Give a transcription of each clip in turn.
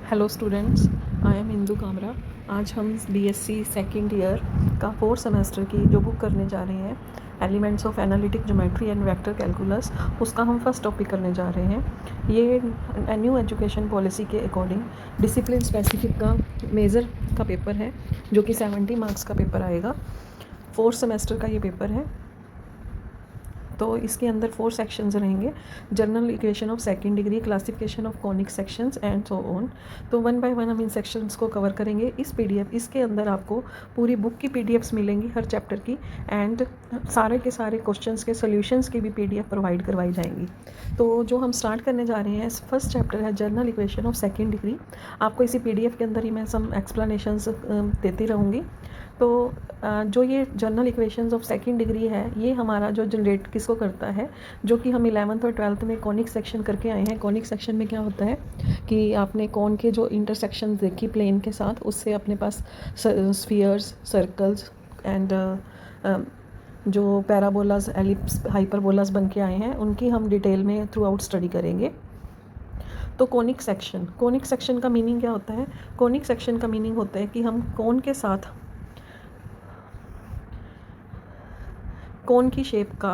Hello students, I am Indu Kamra. आज हम BSc second year का फोर्थ सेमेस्टर की जो बुक करने जा रहे हैं, elements of analytic geometry and vector calculus, उसका हम फर्स्ट टॉपिक करने जा रहे हैं। ये न्यू एजुकेशन पॉलिसी के अकॉर्डिंग डिसिप्लिन स्पेसिफिक का मेजर का पेपर है, जो कि 70 मार्क्स का पेपर आएगा। फोर्थ सेमेस्टर का ये पेपर है। तो इसके अंदर 4 सेक्शंस रहेंगे: general equation of second degree, classification of conic sections and so on. तो वन बाय वन हम इन सेक्शंस को कवर करेंगे। इस पीडीएफ इसके अंदर आपको पूरी बुक की पीडीएफ्स मिलेंगी हर चैप्टर की, एंड सारे के सारे क्वेश्चंस के सॉल्यूशंस की भी पीडीएफ प्रोवाइड करवाई जाएंगी। तो जो हम स्टार्ट करने जा रहे हैं, फर्स्ट चैप्टर है general equation of second degree. आपको इसी पीडीएफ के अंदर ही मैं सम एक्सप्लेनेशंस देती रहूँगी। तो जो ये general equations of second degree है, ये हमारा जो जनरेट किसको करता है, जो कि हम 11th और 12th में कॉनिक सेक्शन करके आए हैं। कॉनिक सेक्शन में क्या होता है कि आपने कॉन के जो इंटरसेक्शन देखी प्लेन के साथ, उससे अपने पास स्फीयर्स, सर्कल्स एंड जो पैराबोलास, एलिप्स, हाइपरबोलास बन के आए हैं, उनकी हम डिटेल में थ्रू आउट स्टडी करेंगे। तो कॉनिक सेक्शन का मीनिंग क्या होता है? कॉनिक सेक्शन का मीनिंग होता है कि हम कॉन के साथ, कॉन की शेप का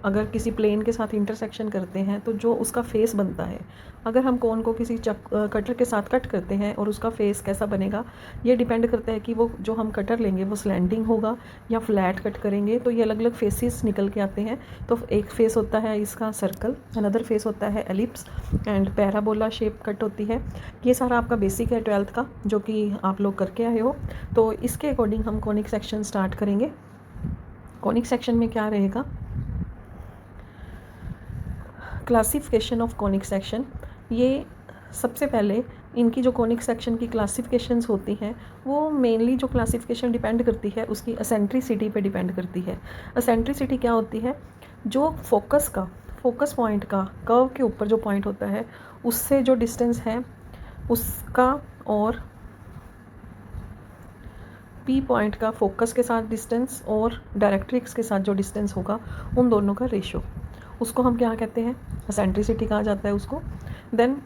अगर किसी प्लेन के साथ इंटरसेक्शन करते हैं तो जो उसका फेस बनता है, अगर हम कॉन को किसी कटर के साथ कट करते हैं और उसका फेस कैसा बनेगा, ये डिपेंड करता है कि वो जो हम कटर लेंगे वो स्लैंडिंग होगा या फ्लैट कट करेंगे। तो ये अलग अलग फेसेस निकल के आते हैं। तो एक फेस होता है इसका सर्कल, अनदर फेस होता है ellipse, and parabola shape cut होती है। ये सारा आपका बेसिक है 12th का, जो कि आप लोग करके आए हो। तो इसके अकॉर्डिंग हम कॉनिक सेक्शन स्टार्ट करेंगे। कॉनिक सेक्शन में क्या रहेगा? Classification of conic section. ये सबसे पहले इनकी जो कॉनिक सेक्शन की क्लासिफिकेशंस होती हैं, वो मेनली जो क्लासिफिकेशन डिपेंड करती है उसकी एसेंट्रिसिटी पे डिपेंड करती है। एसेंट्रिसिटी क्या होती है? जो फोकस पॉइंट का कर्व के ऊपर जो पॉइंट होता है, उससे जो डिस्टेंस है उसका, और पी पॉइंट का फोकस के साथ डिस्टेंस और डायरेक्ट्रिक्स के साथ जो डिस्टेंस होगा, उन दोनों का रेशो, उसको हम क्या कहते हैं? एसेंट्रिसिटी कहा जाता है उसको। देन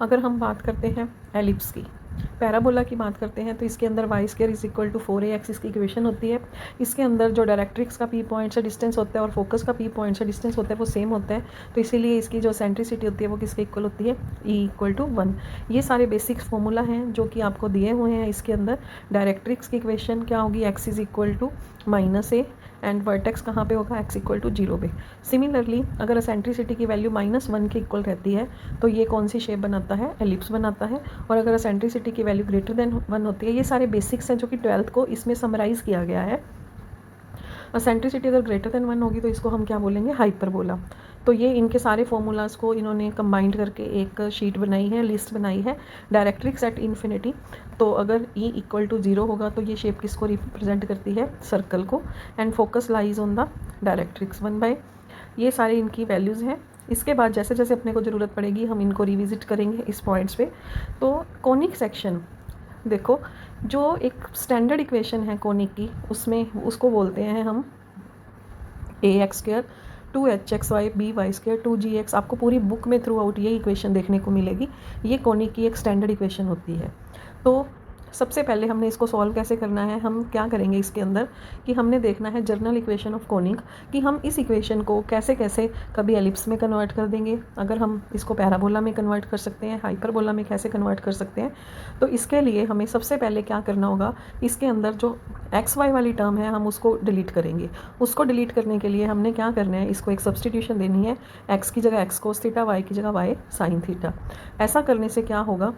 अगर हम बात करते हैं एलिप्स की, पैराबोला की बात करते हैं, तो इसके अंदर Y square is equal to 4ax की इक्वेशन होती है। इसके अंदर जो डायरेक्ट्रिक्स का पी पॉइंट से डिस्टेंस होता है और फोकस का पी पॉइंट से डिस्टेंस होता है, वो सेम होता है। तो इसीलिए इसकी जो सेंट्रिसिटी होती है वो किसके इक्वल होती है? E=1। ये सारे बेसिक्स फॉर्मूला हैं जो कि आपको दिए हुए हैं इसके अंदर। डायरेक्ट्रिक्स की इक्वेशन क्या होगी? x is equal to -a, and vertex कहाँ पे होगा? x इक्वल टू 0 पे। सिमिलरली अगर एसेंट्रिसिटी की वैल्यू -1 के इक्वल रहती है तो ये कौन सी शेप बनाता है? एलिप्स बनाता है। और अगर एसेंट्रिसिटी की वैल्यू ग्रेटर देन 1 होती है, ये सारे बेसिक्स हैं जो कि 12th को इसमें समराइज़ किया गया है। एसेंट्रिसिटी अगर ग्रेटर देन 1 होगी तो इसको हम क्या बोलेंगे? हाइपरबोला। तो ये इनके सारे फॉर्मूलाज को इन्होंने कंबाइंड करके एक शीट बनाई है, लिस्ट बनाई है, डायरेक्ट्रिक्स एट इन्फिनिटी। तो अगर E इक्वल टू 0 होगा तो ये शेप किसको रिप्रेजेंट करती है? सर्कल को। And focus lies on the directrix 1/। ये सारे इनकी वैल्यूज़ हैं। इसके बाद जैसे जैसे अपने को ज़रूरत पड़ेगी हम इनको रिविजिट करेंगे इस पॉइंट्स पे। तो कॉनिक सेक्शन देखो, जो एक स्टैंडर्ड इक्वेशन है कॉनिक की, उसमें उसको बोलते हैं हम ax² 2hxy by² 2gx। आपको पूरी बुक में थ्रू आउट ये इक्वेशन देखने को मिलेगी। ये कॉनिक की एक स्टैंडर्ड इक्वेशन होती है। तो सबसे पहले हमने इसको सॉल्व कैसे करना है, हम क्या करेंगे इसके अंदर कि हमने देखना है जनरल इक्वेशन ऑफ कॉनिक, कि हम इस इक्वेशन को कैसे कैसे कभी एलिप्स में कन्वर्ट कर देंगे, अगर हम इसको पैराबोला में कन्वर्ट कर सकते हैं, हाइपरबोला में कैसे कन्वर्ट कर सकते हैं। तो इसके लिए हमें सबसे पहले क्या करना होगा, इसके अंदर जो XY वाली टर्म है हम उसको डिलीट करेंगे। उसको डिलीट करने के लिए हमने क्या करना है, इसको एक सब्सटीट्यूशन देनी है। x की जगह x cos थीटा, y की जगह y sin थीटा। ऐसा करने से क्या होगा,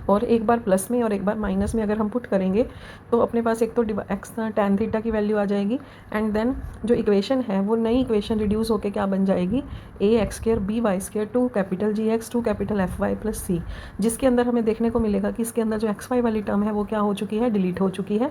और एक बार प्लस में और एक बार माइनस में अगर हम पुट करेंगे तो अपने पास एक तो x tan थीटा की वैल्यू आ जाएगी, एंड देन जो इक्वेशन है वो नई इक्वेशन रिड्यूस होकर क्या बन जाएगी? ax² by² 2 capital Gx 2 capital Fy plus c, जिसके अंदर हमें देखने को मिलेगा कि इसके अंदर जो xy वाली टर्म है वो क्या हो चुकी है? डिलीट हो चुकी है।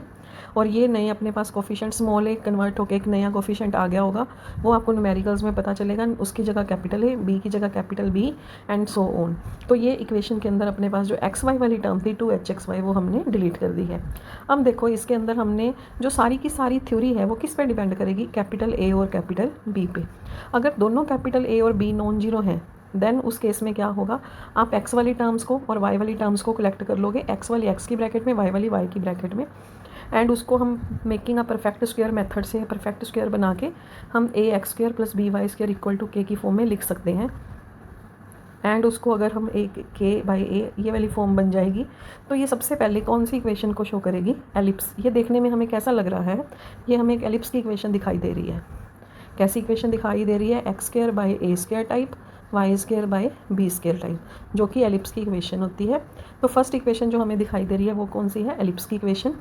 और ये नए अपने पास कोफिशेंट स्मॉल ए कन्वर्ट होकर एक नया कोफिशेंट आ गया होगा, वो आपको न्यूमेरिकल्स में पता चलेगा, उसकी जगह कैपिटल ए, बी की जगह capital B and so on. तो ये इक्वेशन के अंदर अपने पास जो एक्स वाई वाली टर्म थी 2hxy वो हमने डिलीट कर दी है। अब देखो इसके अंदर हमने जो सारी की सारी थ्योरी है वो किस पे डिपेंड करेगी, कैपिटल ए और कैपिटल बी पे। अगर दोनों कैपिटल ए और बी नॉन जीरो हैं देन उस केस में क्या होगा, आप एक्स वाली टर्म्स को और वाई वाली टर्म्स को कलेक्ट कर लोगे, एक्स वाली एक्स की ब्रैकेट में, वाई वाली वाई की ब्रैकेट में, एंड उसको हम making a perfect square method से परफेक्ट स्क्वायर बना के हम A X square plus B Y square equal to K की फॉर्म में लिख सकते हैं। एंड उसको अगर हम ए के बाई ए ये वाली फॉर्म बन जाएगी, तो ये सबसे पहले कौन सी इक्वेशन को शो करेगी, एलिप्स। ये देखने में हमें कैसा लग रहा है, ये हमें एक एलिप्स की इक्वेशन दिखाई दे रही है। कैसी इक्वेशन दिखाई दे रही है, X square by A square type, Y square by B square type, जो कि एलिप्स की इक्वेशन होती है। तो फर्स्ट इक्वेशन जो हमें दिखाई दे रही है वो कौन सी है, एलिप्स की इक्वेशन।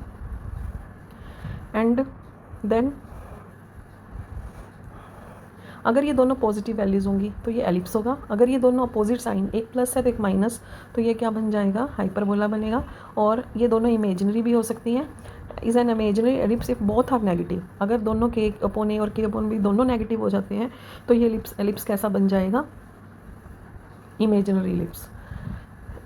एंड देन अगर ये दोनों पॉजिटिव वैल्यूज़ होंगी तो ये एलिप्स होगा, अगर ये दोनों अपोजिट साइन, एक प्लस है तो एक माइनस, तो ये क्या बन जाएगा, हाइपरबोला बनेगा। और ये दोनों इमेजिनरी भी हो सकती हैं, is an imaginary ellipse if both are negative. अगर दोनों के अपॉन ए और के अपॉन बी दोनों नेगेटिव हो जाते हैं तो ये एलिप्स कैसा बन जाएगा, imaginary ellipse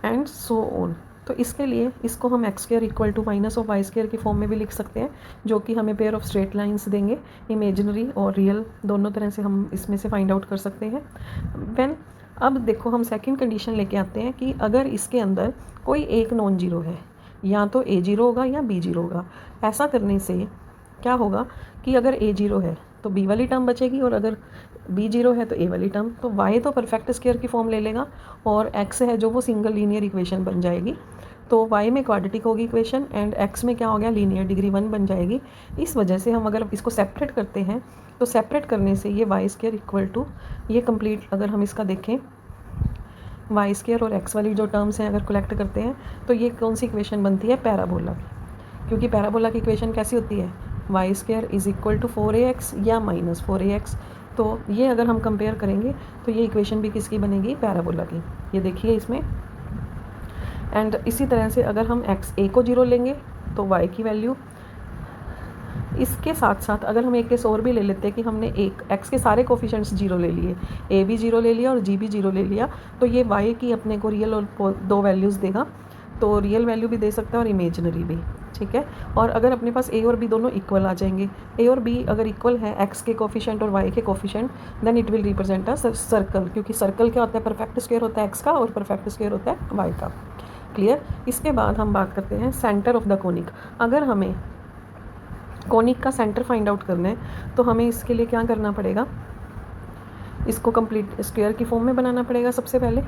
and so on. तो इसके लिए इसको हम X square equal to minus of Y square की फॉर्म में भी लिख सकते हैं, जो कि हमें पेयर ऑफ स्ट्रेट लाइंस देंगे, इमेजिनरी और रियल दोनों तरह से हम इसमें से फाइंड आउट कर सकते हैं। व्हेन अब देखो हम सेकंड कंडीशन लेके आते हैं कि अगर इसके अंदर कोई एक नॉन जीरो है, या तो ए जीरो होगा या बी जीरो होगा। ऐसा करने से क्या होगा कि अगर ए जीरो है तो बी वाली टर्म बचेगी, और अगर बी जीरो है तो ए वाली टर्म। तो वाई तो परफेक्ट स्क्वायर की फॉर्म ले लेगा, और एक्स है जो वो सिंगल लीनियर इक्वेशन बन जाएगी। तो y में क्वाड्रेटिक होगी इक्वेशन, एंड x में क्या हो गया, लीनियर, डिग्री 1 बन जाएगी। इस वजह से हम अगर इसको सेपरेट करते हैं तो सेपरेट करने से ये वाई स्क्वायर इक्वल टू, ये कंप्लीट अगर हम इसका देखें वाई स्क्वायर और x वाली जो टर्म्स हैं अगर कलेक्ट करते हैं तो ये कौन सी इक्वेशन बनती है, पैराबोला की। क्योंकि पैराबोला की इक्वेशन कैसी होती है, Y square is equal to 4ax या माइनस 4ax। तो ये अगर हम कंपेयर करेंगे तो ये इक्वेशन भी किसकी बनेगी, पैराबोला की। ये देखिए इसमें। एंड इसी तरह से अगर हम एक्स ए को जीरो लेंगे तो वाई की वैल्यू, इसके साथ साथ अगर हम एक केस और भी ले लेते हैं कि हमने एक एक्स के सारे कोफिशिएंट्स जीरो ले लिए, ए भी जीरो ले लिया और जी भी जीरो ले लिया, तो ये वाई की अपने को रियल और दो वैल्यूज़ देगा। तो रियल वैल्यू भी दे सकता है और इमेजिनरी भी, ठीक है। और अगर अपने पास ए और बी दोनों इक्वल आ जाएंगे, ए और बी अगर इक्वल है एक्स के कोफिशिएंट और वाई के coefficient, then it will represent a circle. क्योंकि सर्कल क्या होता है, परफेक्ट स्क्वायर होता है एक्स का और परफेक्ट स्क्वायर होता है वाई का। क्लियर। इसके बाद हम बात करते हैं सेंटर ऑफ द कोनिक। अगर हमें कोनिक का सेंटर फाइंड आउट करना है तो हमें इसके लिए क्या करना पड़ेगा, इसको कंप्लीट स्क्वायर की फॉर्म में बनाना पड़ेगा सबसे पहले।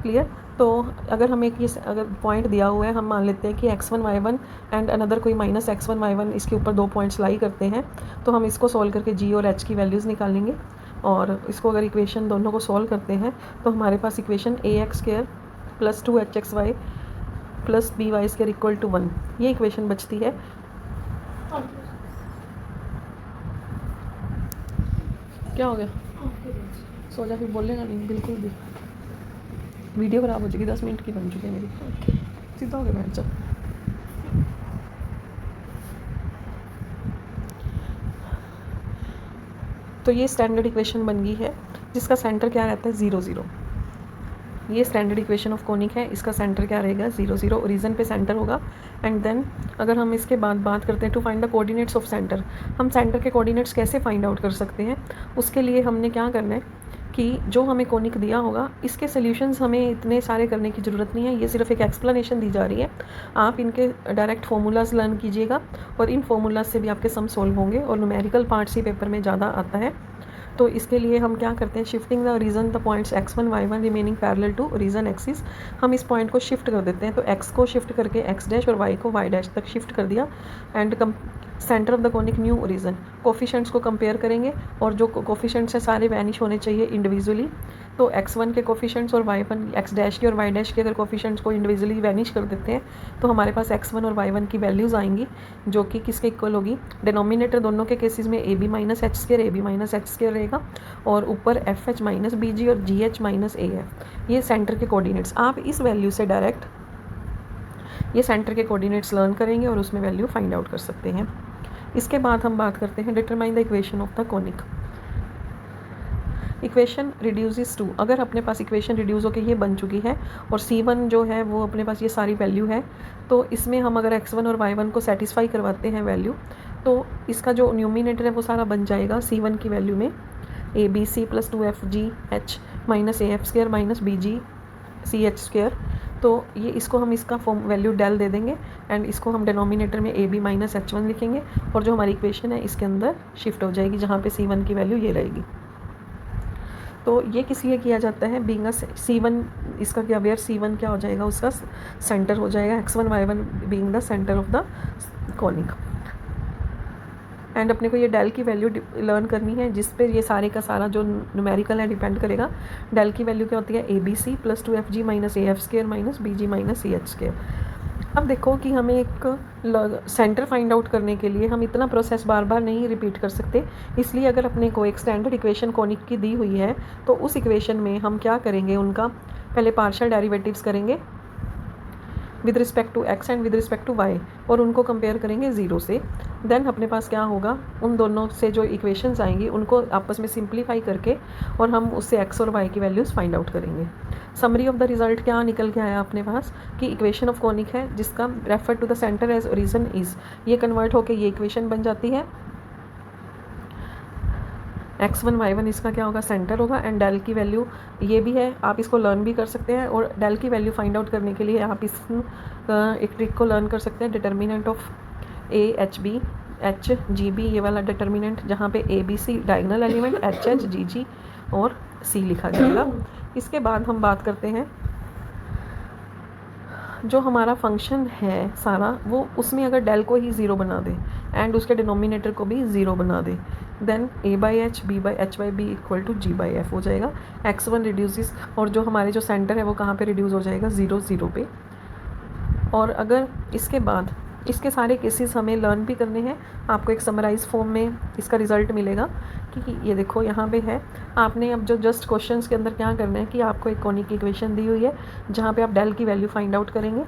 क्लियर। तो अगर हमें ये अगर पॉइंट दिया हुआ है, हम मान लेते हैं कि x1 y1 एंड अनदर कोई माइनस x1 y1, इसके ऊपर दो पॉइंट्स लाई करते हैं, तो हम इसको सॉल्व करके g और h की वैल्यूज़ निकालेंगे। और इसको अगर इक्वेशन दोनों को सॉल्व करते हैं तो हमारे पास equation ax² plus 2hxy plus by square equal to 1, ये इक्वेशन बचती है। क्या हो गया, सो जा, फिर बोलेगा नहीं बिल्कुल भी, वीडियो ख़राब हो जाएगी। 10 मिनट की बन चुकी है मेरी, सीधा हो गया बैठ जा। तो ये स्टैंडर्ड इक्वेशन बन गई है जिसका सेंटर क्या रहता है, 0 0। ये स्टैंडर्ड इक्वेशन ऑफ कोनिक है, इसका सेंटर क्या रहेगा, 0 0, ओरिजिन पे सेंटर होगा। एंड देन अगर हम इसके बाद बात करते हैं to find the coordinates of centre, हम सेंटर के कोऑर्डिनेट्स कैसे फाइंड आउट कर सकते हैं, उसके लिए हमने क्या करना है कि जो हमें कोनिक दिया होगा इसके सॉल्यूशंस हमें इतने सारे करने की ज़रूरत नहीं है, ये सिर्फ एक एक्सप्लेनेशन दी जा रही है। आप इनके डायरेक्ट फार्मूलाज लर्न कीजिएगा और इन फार्मूलाज से भी आपके सम सोल्व होंगे, और न्यूमेरिकल पार्ट्स ही पेपर में ज़्यादा आता है। तो इसके लिए हम क्या करते हैं, shifting the origin the points x1 y1 remaining parallel to origin axis, हम इस पॉइंट को शिफ्ट कर देते हैं। तो x को शिफ्ट करके x डैश और y को y डैश तक शिफ्ट कर दिया। And centre of the conic new origin, coefficients को कंपेयर करेंगे और जो कोफिशिएंट्स हैं सारे वैनिश होने चाहिए इंडिविजुअली। तो x1 के कोफिशिएंट्स और y1 x डैश के और y डैश के अगर कोफिशिएंट्स को इंडिविजुअली वैनिश कर देते हैं तो हमारे पास x1 और y1 की वैल्यूज़ आएंगी जो कि किसके इक्वल होगी, डिनोमिनेटर दोनों के केसेस में ab minus H square ab minus H square रहेगा, और ऊपर fh माइनस bg और gh माइनस af, ये सेंटर के कोऑर्डिनेट्स। आप इस वैल्यू से डायरेक्ट ये सेंटर के कोऑर्डिनेट्स लर्न करेंगे और उसमें वैल्यू फाइंड आउट कर सकते हैं। इसके बाद हम बात करते हैं determine the equation of the conic. Equation reduces to, अगर अपने पास इक्वेशन रिड्यूस होकर ये बन चुकी है और C1 जो है वो अपने पास ये सारी वैल्यू है, तो इसमें हम अगर x1 और y1 को सेटिस्फाई करवाते हैं वैल्यू, तो इसका जो न्यूमिनेटर है वो सारा बन जाएगा C1 की वैल्यू में ABC + 2FGH minus AF² minus BGCH²। तो ये इसको हम इसका फॉर्म वैल्यू डेल दे देंगे एंड इसको हम डिनोमिनेटर में AB माइनस H1 लिखेंगे और जो हमारी इक्वेशन है इसके अंदर शिफ्ट हो जाएगी, जहाँ पे C1 की वैल्यू ये रहेगी। तो ये किस लिए किया जाता है, बीइंग अ C1 इसका क्या, वेयर C1 क्या हो जाएगा, उसका सेंटर हो जाएगा, x1 y1 being the centre of the conic. And अपने को ये डेल की वैल्यू लर्न करनी है, जिस पे ये सारे का सारा जो न्यूमेरिकल है डिपेंड करेगा। डेल की वैल्यू क्या होती है, ABC + 2FG minus AF² minus BG minus CH²। अब देखो कि हमें एक सेंटर फाइंड आउट करने के लिए हम इतना प्रोसेस बार बार नहीं रिपीट कर सकते, इसलिए अगर अपने को एक स्टैंडर्ड इक्वेशन कोनिक की दी हुई है तो उस इक्वेशन में हम क्या करेंगे, उनका पहले पार्शियल डेरिवेटिव्स करेंगे with respect to x and with respect to y और उनको कंपेयर करेंगे 0 से। देन अपने पास क्या होगा, उन दोनों से जो इक्वेशंस आएंगी उनको आपस में सिंप्लीफाई करके और हम उससे x और y की वैल्यूज़ फाइंड आउट करेंगे। समरी ऑफ द रिजल्ट क्या निकल के आया अपने पास कि इक्वेशन ऑफ कोनिक है जिसका refer to the centre as origin is, ये कन्वर्ट होकर ये इक्वेशन बन जाती है। x1 y1 इसका क्या होगा, सेंटर होगा एंड डेल की वैल्यू ये भी है, आप इसको लर्न भी कर सकते हैं और डेल की वैल्यू फाइंड आउट करने के लिए आप इस एक ट्रिक को लर्न कर सकते हैं, डिटर्मिनेंट ऑफ AHB HGB, ये वाला डिटर्मिनेंट जहाँ पे ABC डायगोनल एलिमेंट, HHGG और C लिखा जाएगा। इसके बाद हम बात करते हैं जो हमारा फंक्शन है सारा वो, उसमें अगर डेल को ही 0 बना दे एंड उसके डिनोमिनेटर को भी 0 बना दे, देन A/H B/H/B = G/F हो जाएगा। x1 रिड्यूसिस और जो हमारे जो सेंटर है वो कहाँ पे रिड्यूस हो जाएगा, 0 0 पे। और अगर इसके बाद इसके सारे केसेस हमें लर्न भी करने हैं, आपको एक समराइज फॉर्म में इसका रिज़ल्ट मिलेगा कि ये देखो यहाँ पे है। आपने अब जो जस्ट क्वेश्चंस के अंदर क्या करना है कि आपको एक कोनिक इक्वेशन दी हुई है जहाँ पे आप डेल की वैल्यू फाइंड आउट करेंगे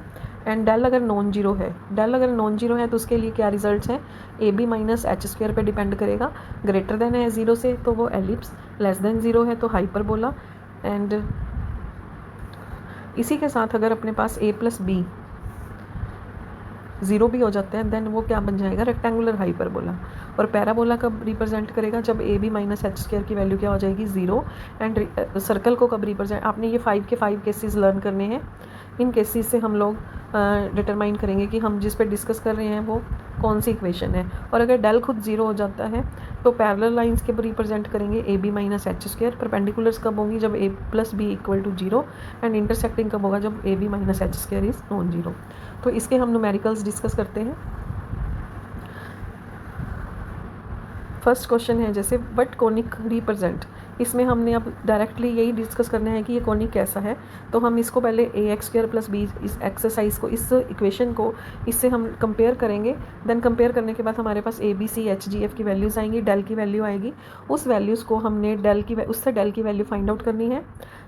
एंड डेल अगर नॉन जीरो है तो उसके लिए क्या रिजल्ट्स हैं, AB माइनस H² पे डिपेंड करेगा। ग्रेटर देन है 0 से तो वो एलिप्स, लेस देन 0 है तो हाइपरबोला। एंड इसी के साथ अगर अपने पास A + B 0 भी हो जाते हैं देन वो क्या बन जाएगा, रेक्टेंगुलर हाइपरबोला। और पैराबोला कब रिप्रेजेंट करेगा, जब AB माइनस H² की वैल्यू क्या हो जाएगी, 0। एंड सर्कल को कब रिप्रेजेंट, आपने ये 5 के 5 केसेस लर्न करने हैं। इन केसेस से हम लोग डिटरमाइन करेंगे कि हम जिस पे डिस्कस कर रहे हैं वो कौन सी इक्वेशन है। और अगर डेल खुद 0 हो जाता है तो पैरेलल लाइंस के रिप्रेजेंट करेंगे AB माइनस H²। परपेंडिकुलर्स कब होंगी, जब A + B = 0 एंड इंटरसेक्टिंग कब होगा, जब AB minus H² is non zero. तो इसके हम न्यूमेरिकल्स डिस्कस करते हैं। फर्स्ट क्वेश्चन है जैसे व्हाट कोनिक रिप्रेजेंट, इसमें हमने अब डायरेक्टली यही डिस्कस करना है कि ये कोनिक कैसा है। तो हम इसको पहले AX² + B इस एक्सरसाइज को, इस इक्वेशन को इससे हम कंपेयर करेंगे। देन कंपेयर करने के बाद हमारे पास ABC HGF की वैल्यूज़ आएंगी, डेल की वैल्यू आएगी। उस वैल्यूज़ को हमने उससे डेल की वैल्यू फाइंड आउट करनी है।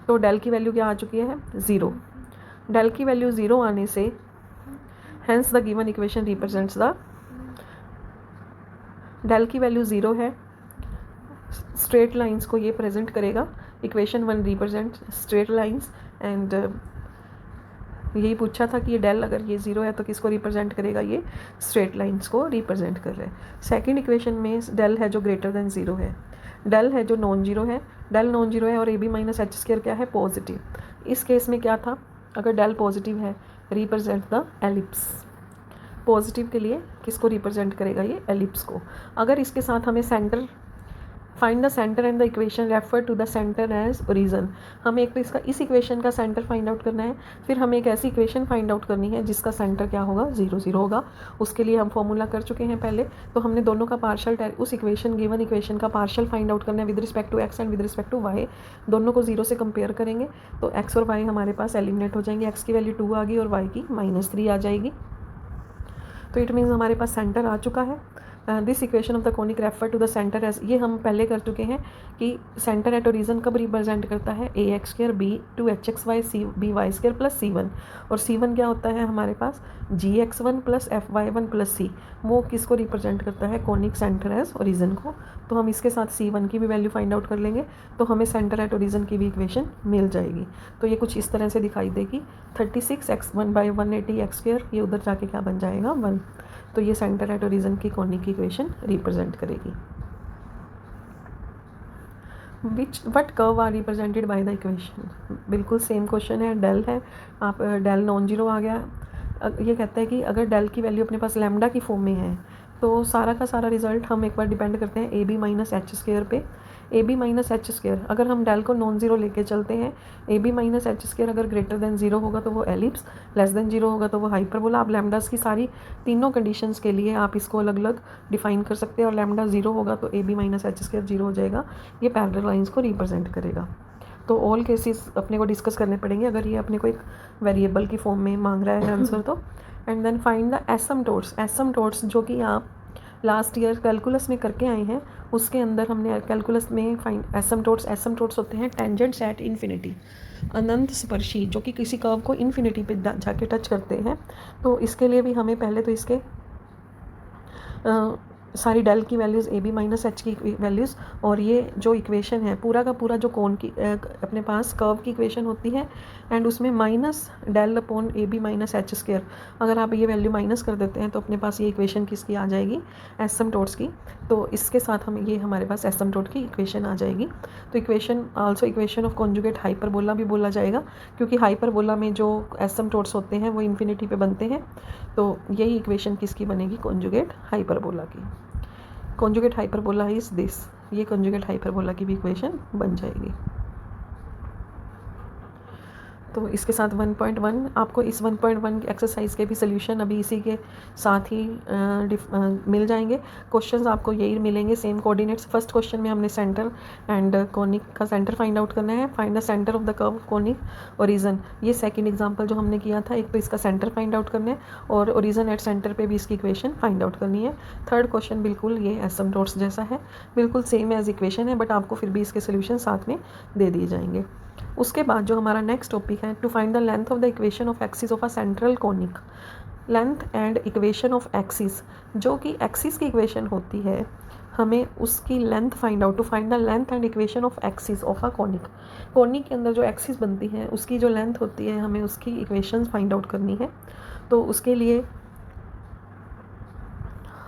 तो डेल की वैल्यू क्या आ चुकी है, 0। डेल की वैल्यू 0 आने से hence the given equation represents the, del की वैल्यू 0 है, स्ट्रेट लाइंस को ये प्रेजेंट करेगा। Equation 1 represent straight lines and यही पूछा था कि ये डेल अगर ये 0 है तो किसको रिप्रेजेंट करेगा, ये स्ट्रेट लाइंस को रिप्रेजेंट कर रहा है। सेकंड इक्वेशन में डेल है जो ग्रेटर देन 0 है, डेल है जो नॉन जीरो है, डेल नॉन जीरो है और AB माइनस H² क्या है, पॉजिटिव। इस केस में क्या था, अगर डेल पॉजिटिव है रिप्रेजेंट द एलिप्स। पॉजिटिव के लिए किसको रिप्रेजेंट करेगा, ये एलिप्स को। अगर इसके साथ हमें centre, find the centre and the equation refer to the centre as origin, हमें एक तो इसका इस इक्वेशन का सेंटर फाइंड आउट करना है, फिर हमें एक ऐसी इक्वेशन फाइंड आउट करनी है जिसका सेंटर क्या होगा, 0 0 होगा। उसके लिए हम फॉर्मूला कर चुके हैं पहले, तो हमने दोनों का पार्शियल, उस इक्वेशन गिवन इक्वेशन का पार्शियल फाइंड आउट करना है with respect to x and with respect to y। दोनों को 0 से कंपेयर करेंगे तो x और y हमारे पास एलिमिनेट हो जाएंगे, x की वैल्यू 2 आ गई और y की -3 आ जाएगी। तो इट मीन्स हमारे पास सेंटर आ चुका है। This equation of the conic refer to the centre as, ये हम पहले कर चुके हैं कि सेंटर एट ओरिजन कब रिप्रेजेंट करता है, A X square B two H X Y C B Y square plus C one, और सी वन क्या होता है हमारे पास, G X one plus F Y one plus C, वो किसको रिप्रेजेंट करता है, कोनिक सेंटर एज ओरिजन को। तो हम इसके साथ सी वन की भी वैल्यू फाइंड आउट कर लेंगे, तो हमें सेंटर एट ओरिजन की भी इक्वेशन मिल जाएगी। तो ये कुछ इस तरह से दिखाई देगी, 36x1/180x², ये उधर जाके क्या बन जाएगा 1। तो ये सेंटर एट ओरिजन की कोनिक की इक्वेशन रिप्रेजेंट करेगी। What curve are represented by the equation, बिल्कुल सेम क्वेश्चन है, डेल है, आप डेल नॉन जीरो आ गया। ये कहता है कि अगर डेल की वैल्यू अपने पास लैम्डा की फॉर्म में है तो सारा का सारा रिजल्ट हम एक बार डिपेंड करते हैं A B minus H square पे। A B minus H square, अगर हम डेल को नॉन जीरो लेके चलते हैं, A B minus H square अगर ग्रेटर देन जीरो होगा तो वो एलिप्स, लेस देन जीरो होगा तो वो हाइपरबोला। आप लैम्डास की सारी तीनों कंडीशंस के लिए आप इसको अलग अलग डिफाइन कर सकते हैं, और लैम्डा जीरो होगा तो A B minus H square zero हो जाएगा, ये पैरेलल लाइंस को रिप्रेजेंट करेगा। तो ऑल केसेस अपने को डिस्कस करने पड़ेंगे अगर ये अपने को एक वेरिएबल की फॉर्म में मांग रहा है आंसर तो। एंड देन फाइंड द एसिम्पटोट्स, एसिम्पटोट्स जो कि आप लास्ट ईयर कैलकुलस में करके आए हैं, उसके अंदर हमने कैलकुलस में फाइंड एसिम्पटोट्स होते हैं टेंजेंट्स एट इन्फिनिटी, अनंत स्पर्शी जो कि किसी कर्व को इन्फिनिटी पे जाके टच करते हैं। तो इसके लिए भी हमें पहले तो इसके सारी डेल की values, A B minus H की वैल्यूज़, और ये जो इक्वेशन है पूरा का पूरा जो कोन की अपने पास कर्व की इक्वेशन होती है, एंड उसमें minus del upon A B minus H square, अगर आप ये वैल्यू माइनस कर देते हैं तो अपने पास ये इक्वेशन किसकी आ जाएगी, एसिम्पटोट्स की। तो इसके साथ हम ये हमारे पास एसिम्पटोट की इक्वेशन आ जाएगी। तो equation also equation of conjugate hyperbola भी बोला जाएगा, क्योंकि हाइपरबोला में जो एसिम्पटोट्स होते हैं वो इन्फिनिटी पे बनते हैं। तो यही इक्वेशन किसकी बनेगी, कॉन्जुगेट हाइपरबोला की। कॉन्जुगेट हाइपरबोला इज दिस, ये कॉन्जुगेट हाइपरबोला की भी इक्वेशन बन जाएगी। तो इसके साथ 1.1 आपको इस 1.1 एक्सरसाइज के भी सोल्यूशन अभी इसी के साथ ही मिल जाएंगे। क्वेश्चंस आपको यही मिलेंगे, सेम कोऑर्डिनेट्स। फर्स्ट क्वेश्चन में हमने सेंटर एंड कोनिक का सेंटर फाइंड आउट करना है, find the centre of the curve conic origin. ये सेकंड एग्जांपल जो हमने किया था, एक तो इसका सेंटर फाइंड आउट करना है और ओरिजन एट सेंटर पे भी इसकी इक्वेशन फाइंड आउट करनी है। थर्ड क्वेश्चन बिल्कुल ये एसिम्पटोट्स जैसा है, बिल्कुल सेम एज इक्वेशन है, बट आपको फिर भी इसके सोल्यूशन साथ में दे दिए जाएंगे। उसके बाद जो हमारा नेक्स्ट टॉपिक है, to find the length of the equation of axis of a central conic. Length and equation of axis, जो कि एक्सिस की इक्वेशन होती है, हमें उसकी length find out, to find the length and equation of axis of a conic. Conic के अंदर जो एक्सिस बनती है उसकी जो लेंथ होती है, हमें उसकी इक्वेशन फाइंड आउट करनी है। तो उसके लिए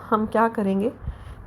हम क्या करेंगे,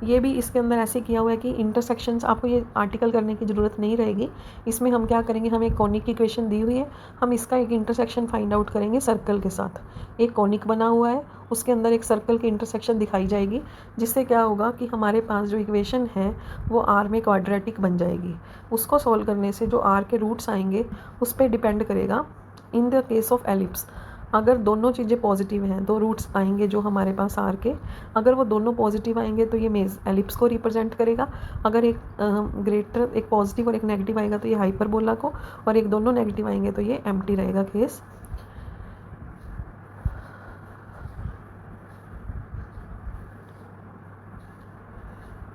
ये भी इसके अंदर ऐसे किया हुआ है कि इंटरसेक्शंस, आपको ये आर्टिकल करने की ज़रूरत नहीं रहेगी। इसमें हम क्या करेंगे, हमें एक कोनिक की इक्वेशन दी हुई है, हम इसका एक इंटरसेक्शन फाइंड आउट करेंगे सर्कल के साथ। एक कोनिक बना हुआ है, उसके अंदर एक सर्कल की इंटरसेक्शन दिखाई जाएगी, जिससे क्या होगा कि हमारे पास जो इक्वेशन है वो आर में क्वाड्रेटिक बन जाएगी। उसको सॉल्व करने से जो आर के रूट्स आएंगे उस पर डिपेंड करेगा। In the case of ellipse, अगर दोनों चीज़ें पॉजिटिव हैं, दो रूट्स आएंगे जो हमारे पास आर के, अगर वो दोनों पॉजिटिव आएंगे तो ये मेज एलिप्स को रिप्रेजेंट करेगा। अगर एक ग्रेटर, एक पॉजिटिव और एक नेगेटिव आएगा तो ये हाइपरबोला को, और एक दोनों नेगेटिव आएंगे तो ये एम्प्टी रहेगा case.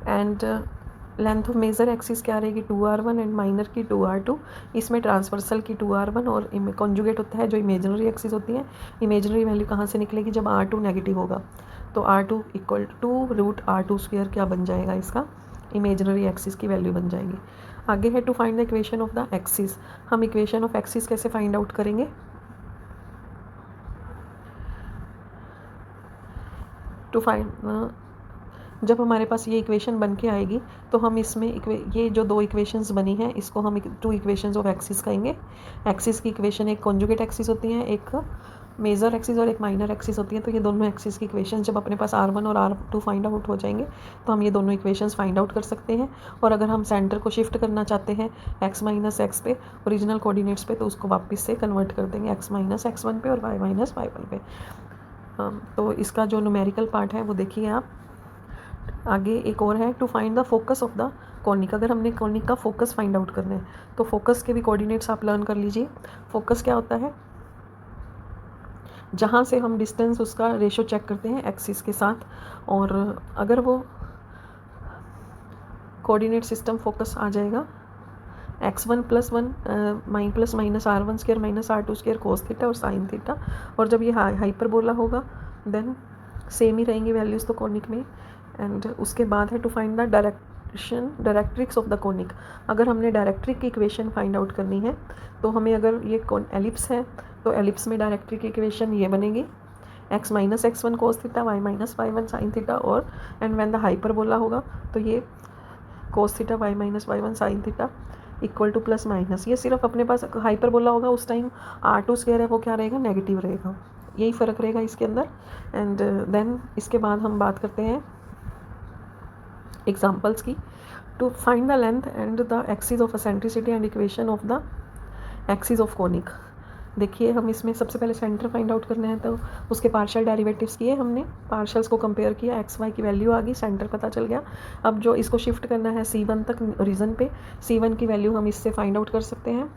And length of major axis क्या रहेगी, 2r1 एंड माइनर की 2r2। इसमें ट्रांसवर्सल की 2r1 और कॉन्जुगेट होता है जो इमेजिनरी एक्सिस होती है। इमेजिनरी वैल्यू कहाँ से निकलेगी, जब r2 नेगेटिव होगा, तो r2 equal to root r2 square क्या बन जाएगा, इसका इमेजिनरी एक्सिस की वैल्यू बन जाएगी। आगे है to find the equation of the axis. हम इक्वेशन ऑफ एक्सिस कैसे फाइंड आउट करेंगे, टू फाइंड, जब हमारे पास ये इक्वेशन बन के आएगी तो हम इसमें ये जो दो इक्वेशंस बनी हैं इसको हम टू इक्वेशंस ऑफ एक्सिस कहेंगे। एक्सिस की इक्वेशन एक कॉन्जुगेट एक्सिस होती है, एक मेजर एक्सिस और एक माइनर एक्सिस होती है। तो ये दोनों एक्सिस की इक्वेशन जब अपने पास r1 और r2 फाइंड आउट हो जाएंगे तो हम ये दोनों इक्वेशंस फाइंड आउट कर सकते हैं। और अगर हम सेंटर को शिफ्ट करना चाहते हैं x माइनस एक्स पे, ओरिजिनल कोऑर्डिनेट्स पे, तो उसको वापस से कन्वर्ट कर देंगे x माइनस x1 पे और y माइनस y1 पे। तो इसका जो न्यूमेरिकल पार्ट है वो देखिए आप। आगे एक और है, to find the focus of the conic. अगर हमने कोनिक का फोकस फाइंड आउट करना है तो फोकस के भी कोऑर्डिनेट्स आप लर्न कर लीजिए। फोकस क्या होता है, जहाँ से हम डिस्टेंस उसका रेशो चेक करते हैं एक्सिस के साथ, और अगर वो कोऑर्डिनेट सिस्टम फोकस आ जाएगा x1 + 1 mine plus minus r1² minus r2² cos theta और साइन थीटा, और जब ये हाइपरबोला होगा देन सेम ही रहेंगी वैल्यूज़ तो कोनिक में। एंड उसके बाद है to find the directrix of the conic. अगर हमने डायरेक्ट्रिक की इक्वेशन फाइंड आउट करनी है तो हमें, अगर ये एलिप्स है तो एलिप्स में डायरेक्ट्रिक की इक्वेशन ये बनेगी x - x1 cos theta, y - y1 sine theta, और एंड व्हेन द हाइपरबोला होगा तो ये cos theta y - y1 sine theta equal two plus minus. ये सिर्फ अपने पास हाइपरबोला होगा उस टाइम r2² है वो क्या रहेगा, नेगेटिव रहेगा, यही फ़र्क रहेगा इसके अंदर। एंड देन इसके बाद हम बात करते हैं एग्जांपल्स की। To find the length and the axis of eccentricity and equation of the axis of conic. देखिए हम इसमें सबसे पहले सेंटर फाइंड आउट करना है, तो उसके पार्शियल डेरिवेटिव्स किए हमने, पार्शियल्स को कंपेयर किया, एक्स वाई की वैल्यू आ गई, सेंटर पता चल गया। अब जो इसको शिफ्ट करना है C1 तक रीजन पे, C1 की वैल्यू हम इससे फाइंड आउट कर सकते हैं।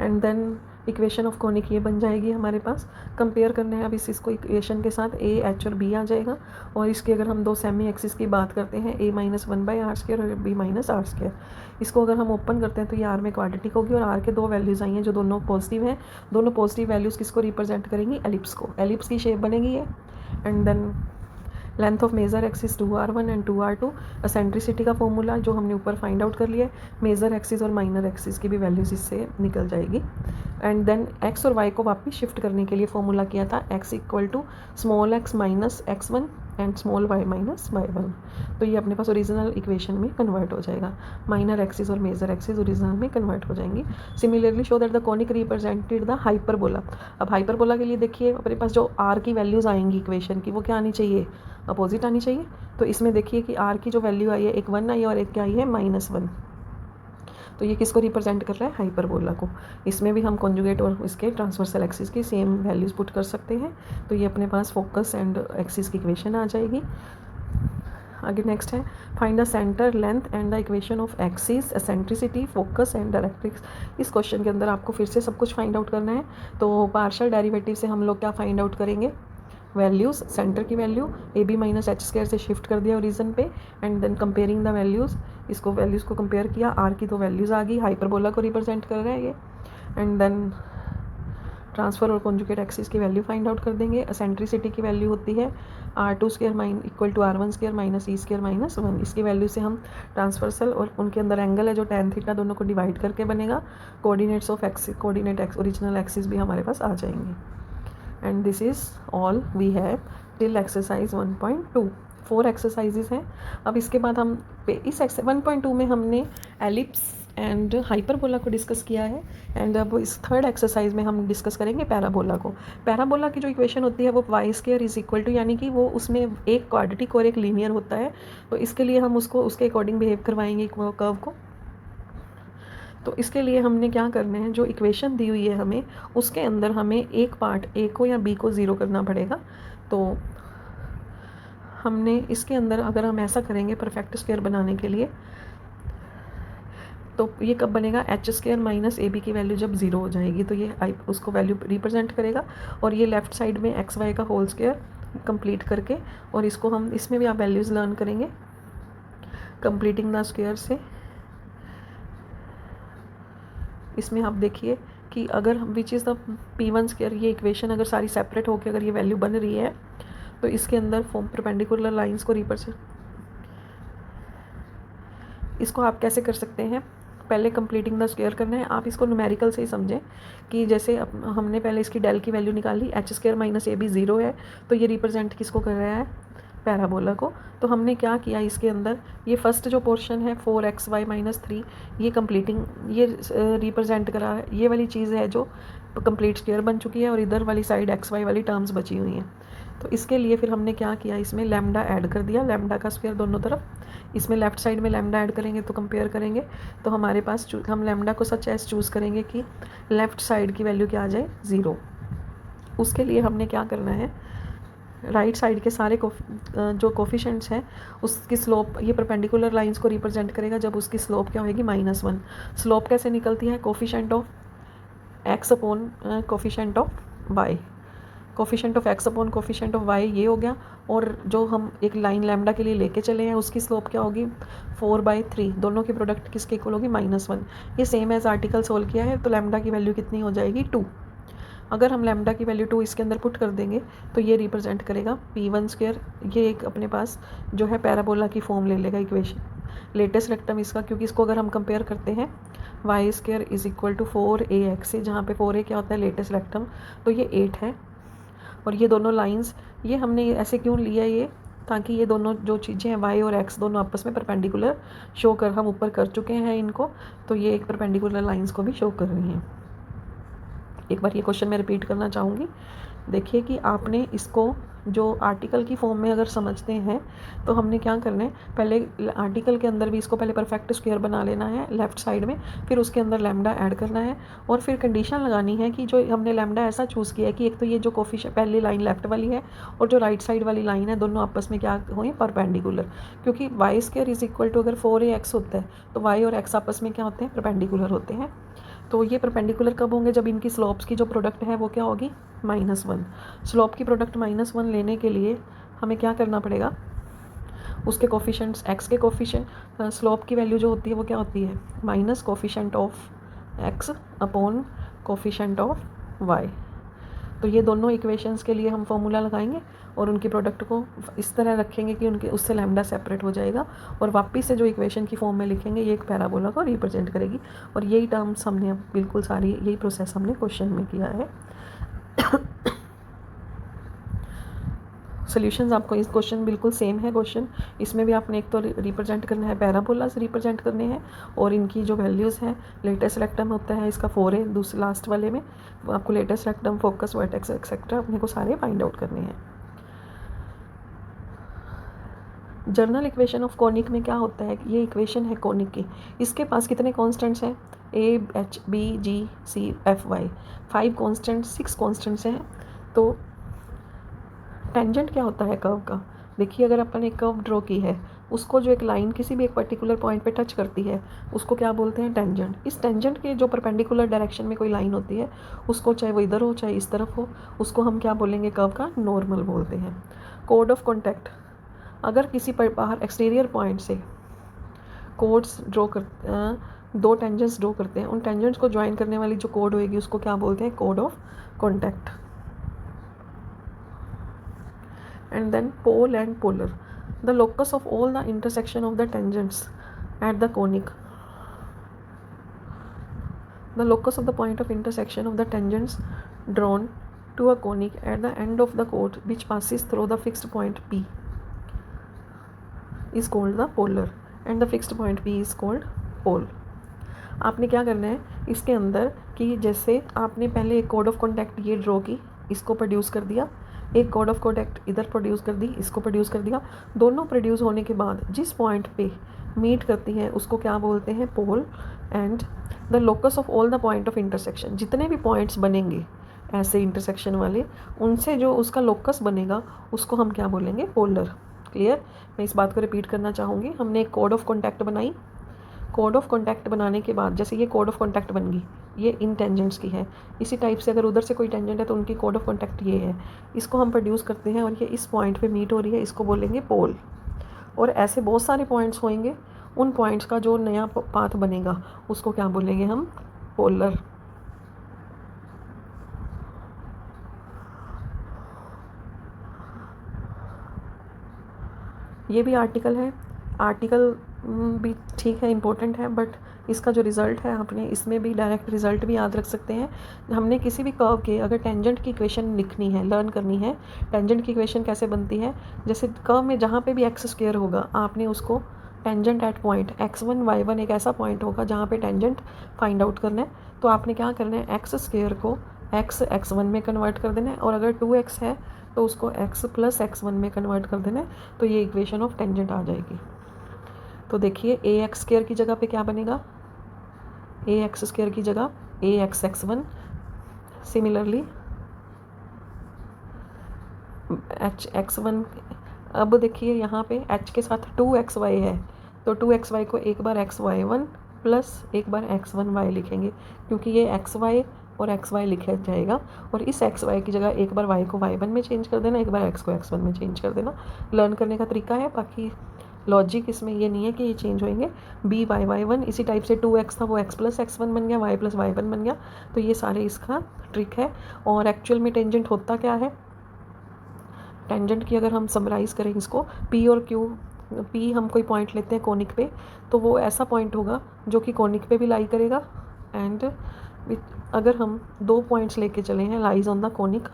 And then equation of conic ये बन जाएगी हमारे पास। कंपेयर करना है अब इसको इक्वेशन के साथ A, H और B आ जाएगा। और इसकी अगर हम दो सेमी एक्सिस की बात करते हैं, A - 1/r² और B - r², इसको अगर हम ओपन करते हैं तो ये R में क्वाड्रेटिक होगी, और R के दो वैल्यूज़ आई हैं जो दोनों पॉजिटिव हैं। दोनों पॉजिटिव वैल्यूज़ किसको रिप्रेजेंट करेंगी, एलिप्स को, एलिप्स की शेप बनेगी ये। And then length of major axis 2r1 and 2r2, eccentricity का फॉर्मूला जो हमने ऊपर फाइंड आउट कर लिया है, मेजर एक्सिस और माइनर एक्सिस की भी वैल्यूज़ इससे निकल जाएगी। एंड देन x और y को वापस शिफ्ट करने के लिए फॉर्मूला किया था x = small x - x1 and small y - y1, तो ये अपने पास ओरिजिनल इक्वेशन में कन्वर्ट हो जाएगा। माइनर एक्सिस और मेजर एक्सिस ओरिजिनल में कन्वर्ट हो जाएंगी। Similarly show that the conic represented the hyperbola. अब हाइपरबोला के लिए देखिए अपने पास जो r की वैल्यूज़ आएंगी इक्वेशन की, वो क्या आनी चाहिए, अपोजिट आनी चाहिए। तो इसमें देखिए कि r की जो वैल्यू आई है, एक 1 आई और एक क्या आई है, -1, तो ये किसको रिप्रेजेंट कर रहा है, हाइपरबोला को। इसमें भी हम कॉन्जुगेट और इसके ट्रांसवर्सल एक्सिस की सेम वैल्यूज़ पुट कर सकते हैं, तो ये अपने पास फोकस एंड एक्सिस की इक्वेशन आ जाएगी। आगे नेक्स्ट है find the centre, length and the equation of axis, eccentricity, focus and directrix. इस क्वेश्चन के अंदर आपको फिर से सब कुछ फाइंड आउट करना है। तो पार्शियल डेरिवेटिव से हम लोग क्या फाइंड आउट करेंगे, वैल्यूज़, सेंटर की वैल्यू AB - h² से शिफ्ट कर दिया ओरिजन पे, and then comparing the values, इसको वैल्यूज़ को कंपेयर किया, R की दो वैल्यूज़ आ गई, हाइपरबोला को रिप्रेजेंट कर रहा है ये। एंड देन ट्रांसफ़र और कॉन्जुगेट एक्सिस की वैल्यू फाइंड आउट कर देंगे। एसेंट्रिसिटी की वैल्यू होती है r2² = r1² - e² - 1, इसकी वैल्यू से हम ट्रांसवर्सल और उनके अंदर एंगल है जो tan थीटा, दोनों को डिवाइड करके बनेगा। Coordinates of axis, coordinate x original axis भी हमारे पास आ जाएंगे। And this is all we have till exercise 1.2। 4 exercises हैं। अब इसके बाद हम इस 1.2 में हमने एलिप्स एंड हाइपरबोला को डिस्कस किया है, एंड अब इस थर्ड एक्सरसाइज में हम डिस्कस करेंगे पैराबोला को। पैराबोला की जो इक्वेशन होती है वो y² = यानी कि वो उसमें एक क्वाड्रेटिक और एक लीनियर होता है, तो इसके लिए हम उसको उसके अकॉर्डिंग बिहेव करवाएंगे कर्व को। तो इसके लिए हमने क्या करना है, जो इक्वेशन दी हुई है हमें उसके अंदर हमें एक पार्ट A को या B को 0 करना पड़ेगा। तो हमने इसके अंदर अगर हम ऐसा करेंगे परफेक्ट स्क्वायर बनाने के लिए, तो ये कब बनेगा, h² - AB की वैल्यू जब 0 हो जाएगी तो ये उसको वैल्यू रिप्रेजेंट करेगा, और ये लेफ़्ट साइड में xy का होल स्क्वायर कंप्लीट करके, और इसको हम इसमें भी आप वैल्यूज़ लर्न करेंगे कंप्लीटिंग द स्क्वायर से। इसमें आप देखिए कि अगर विच इज़ द P1², ये इक्वेशन अगर सारी सेपरेट होकर अगर ये वैल्यू बन रही है तो इसके अंदर फॉर्म परपेंडिकुलर लाइंस को रिप्रेजेंट, इसको आप कैसे कर सकते हैं, पहले कंप्लीटिंग द स्क्वायर करना है। आप इसको न्यूमेरिकल से ही समझें कि जैसे हमने पहले इसकी डेल की वैल्यू निकाली, h² - AB 0 है, तो ये रिप्रेजेंट किसको कर रहा है, पैराबोला को। तो हमने क्या किया इसके अंदर, ये फर्स्ट जो पोर्शन है 4xy - 3, ये कंप्लीटिंग, ये रिप्रेजेंट करा है, ये वाली चीज़ है जो कंप्लीट स्क्वायर बन चुकी है, और इधर वाली साइड xy वाली टर्म्स बची हुई हैं। तो इसके लिए फिर हमने क्या किया, इसमें लैम्डा ऐड कर दिया, लैम्डा का स्क्वायर दोनों तरफ। इसमें लेफ्ट साइड में लैम्डा ऐड करेंगे तो कंपेयर करेंगे, तो हमारे पास हम लैम्डा को सच एज चूज़ करेंगे कि लेफ़्ट साइड की वैल्यू क्या आ जाए, 0। उसके लिए हमने क्या करना है, राइट साइड के सारे जो कोफिशेंट्स हैं उसकी स्लोप, ये परपेंडिकुलर लाइंस को रिप्रेजेंट करेगा जब उसकी स्लोप क्या होगी, -1। स्लोप कैसे निकलती है, coefficient of x upon coefficient of y। Coefficient of x upon coefficient of y ये हो गया, और जो हम एक लाइन लैम्डा के लिए लेके चले हैं उसकी स्लोप क्या होगी 4/3, दोनों की प्रोडक्ट किसके इक्वल होगी -1। ये सेम एज आर्टिकल सोल्व किया है, तो लैम्डा की वैल्यू कितनी हो जाएगी 2। अगर हम लैम्डा की वैल्यू 2 इसके अंदर पुट कर देंगे तो ये रिप्रेजेंट करेगा p1²। ये एक अपने पास जो है पैराबोला की फॉर्म ले लेगा इक्वेशन, लेटेस्ट रेक्टम इसका, क्योंकि इसको अगर हम कंपेयर करते हैं y² is equal to 4ax से, जहाँ पे 4a क्या होता है लेटेस्ट रेक्टम, तो ये 8 है। और ये दोनों लाइंस ये हमने ऐसे क्यों लिया ये, ताकि ये दोनों जो चीज़ें हैं y और x दोनों आपस में परपेंडिकुलर शो कर, हम ऊपर कर चुके हैं इनको, तो ये एक परपेंडिकुलर लाइंस को भी शो कर रही हैं। एक बार ये क्वेश्चन मैं रिपीट करना चाहूँगी। देखिए कि आपने इसको जो आर्टिकल की फॉर्म में अगर समझते हैं तो हमने क्या करना है, पहले आर्टिकल के अंदर भी इसको पहले परफेक्ट स्क्वायर बना लेना है लेफ़्ट साइड में, फिर उसके अंदर लैम्डा ऐड करना है, और फिर कंडीशन लगानी है कि जो हमने लैम्डा ऐसा चूज़ किया है कि एक तो ये जो कोफिशिएंट पहली लाइन लेफ्ट वाली है और जो राइट साइड वाली लाइन है दोनों आपस में क्या हुए परपेंडिकुलर, क्योंकि y² इज इक्वल टू अगर 4ax होता है तो y और x आपस में क्या होते हैं परपेंडिकुलर होते हैं। तो ये परपेंडिकुलर कब होंगे, जब इनकी स्लोप्स की जो प्रोडक्ट है वो क्या होगी -1। स्लोप की प्रोडक्ट -1 लेने के लिए हमें क्या करना पड़ेगा, उसके कोफिशेंट्स x के कोफिशेंट स्लोप की वैल्यू जो होती है वो क्या होती है minus coefficient of x upon coefficient of y। तो ये दोनों इक्वेशंस के लिए हम फॉर्मूला लगाएंगे और उनकी प्रोडक्ट को इस तरह रखेंगे कि उनके उससे लैम्डा सेपरेट हो जाएगा, और वापस से जो इक्वेशन की फॉर्म में लिखेंगे ये एक पैराबोला को रिप्रेजेंट करेगी। और यही टर्म्स हमने बिल्कुल सारी यही प्रोसेस हमने क्वेश्चन में किया है। सॉल्यूशंस आपको इस क्वेश्चन बिल्कुल सेम है क्वेश्चन, इसमें भी आपने एक तो रिप्रेजेंट करना है पैराबोला से रिप्रेजेंट करने हैं, और इनकी जो वैल्यूज़ हैं लेटेस्ट रेक्टम होता है इसका 4 है, दूसरे लास्ट वाले में आपको latus rectum focus vertex etcetera अपने को सारे फाइंड आउट करने हैं। जर्नल इक्वेशन ऑफ कोनिक में क्या होता है, ये इक्वेशन है कोनिक की, इसके पास कितने कॉन्स्टेंट्स हैं a h b g c f y, 5 constants 6 constants हैं। तो टेंजेंट क्या होता है कर्व का, देखिए अगर अपन एक कर्व ड्रॉ की है उसको जो एक लाइन किसी भी एक पर्टिकुलर पॉइंट पे टच करती है उसको क्या बोलते हैं टेंजेंट। इस टेंजेंट के जो परपेंडिकुलर डायरेक्शन में कोई लाइन होती है उसको चाहे वो इधर हो चाहे इस तरफ हो उसको हम क्या बोलेंगे कर्व का नॉर्मल बोलते हैं। कोड ऑफ कॉन्टैक्ट, अगर किसी पर बाहर एक्सटीरियर पॉइंट से कोड्स ड्रॉ कर दो टेंजेंट्स ड्रॉ करते हैं, उन टेंजेंट्स को ज्वाइन करने वाली जो कोड होएगी उसको क्या बोलते हैं कोड of contact. And then pole and polar, the locus of all the intersection of the tangents at the conic, the locus of the point of intersection of the tangents drawn to a conic at the end of the chord which passes through the fixed point P is called the polar and the fixed point P is called pole। आपने क्या करना है इसके अंदर कि जैसे आपने पहले एक कोड ऑफ कॉन्टैक्ट ये ड्रॉ की, इसको प्रोड्यूस कर दिया, एक कोड ऑफ कॉन्टैक्ट इधर प्रोड्यूस कर दी, इसको प्रोड्यूस कर दिया, दोनों प्रोड्यूस होने के बाद जिस पॉइंट पे मीट करती हैं उसको क्या बोलते हैं pole. And the locus of all the point of intersection, जितने भी पॉइंट्स बनेंगे ऐसे इंटरसेक्शन वाले उनसे जो उसका लोकस बनेगा उसको हम क्या बोलेंगे पोलर। क्लियर, मैं इस बात को रिपीट करना चाहूँगी। हमने एक कोड ऑफ कॉन्टैक्ट बनाई, कोड ऑफ कॉन्टैक्ट बनाने के बाद जैसे ये कोड ऑफ कॉन्टैक्ट बन गई, ये इन टेंजेंट्स की है, इसी टाइप से अगर उधर से कोई टेंजेंट है तो उनकी कोड ऑफ कॉन्टैक्ट ये है, इसको हम प्रोड्यूस करते हैं और ये इस पॉइंट पे मीट हो रही है, इसको बोलेंगे पोल। और ऐसे बहुत सारे पॉइंट्स होंगे, उन पॉइंट्स का जो नया पाथ बनेगा उसको क्या बोलेंगे हम पोलर। ये भी आर्टिकल है, आर्टिकल भी ठीक है इम्पोर्टेंट है, बट इसका जो रिज़ल्ट है आपने इसमें भी डायरेक्ट रिज़ल्ट भी याद रख सकते हैं। हमने किसी भी कर्व के अगर टेंजेंट की इक्वेशन लिखनी है, लर्न करनी है, टेंजेंट की इक्वेशन कैसे बनती है, जैसे कर्व में जहाँ पे भी एक्स स्क्वायर होगा आपने उसको tangent at point x1 y1 एक ऐसा पॉइंट होगा जहाँ पे टेंजेंट फाइंड आउट करना है, तो आपने क्या करना है एक्स स्क्वायर को x1 में कन्वर्ट कर देना है, और अगर 2x है तो उसको x + x1 में कन्वर्ट कर देना है, तो ये इक्वेशन ऑफ टेंजेंट आ जाएगी। तो देखिए ax² की जगह पे क्या बनेगा, ax² की जगह axx1, सिमिलरली hx1। अब देखिए यहाँ पे h के साथ 2xy है, तो 2xy को एक बार xy1 प्लस एक बार x1y लिखेंगे, क्योंकि ये xy और एक्स वाई लिखा जाएगा, और इस एक्स वाई की जगह एक बार वाई को y1 में चेंज कर देना, एक बार एक्स को x1 में चेंज कर देना। लर्न करने का तरीका है, बाकी लॉजिक इसमें ये नहीं है कि ये चेंज होंगे। बी वाई वाई वन, इसी टाइप से 2x था वो x प्लस x1 बन गया, y प्लस y1 बन गया। तो ये सारे इसका ट्रिक है। और एक्चुअल में टेंजेंट होता क्या है, टेंजेंट की अगर हम समराइज़ करें इसको, p और q, p हम कोई पॉइंट लेते हैं कोनिक पे, तो वो ऐसा पॉइंट होगा जो कि कोनिक पे भी लाई करेगा, एंड अगर हम दो पॉइंट्स लेके चले हैं lies on the conic,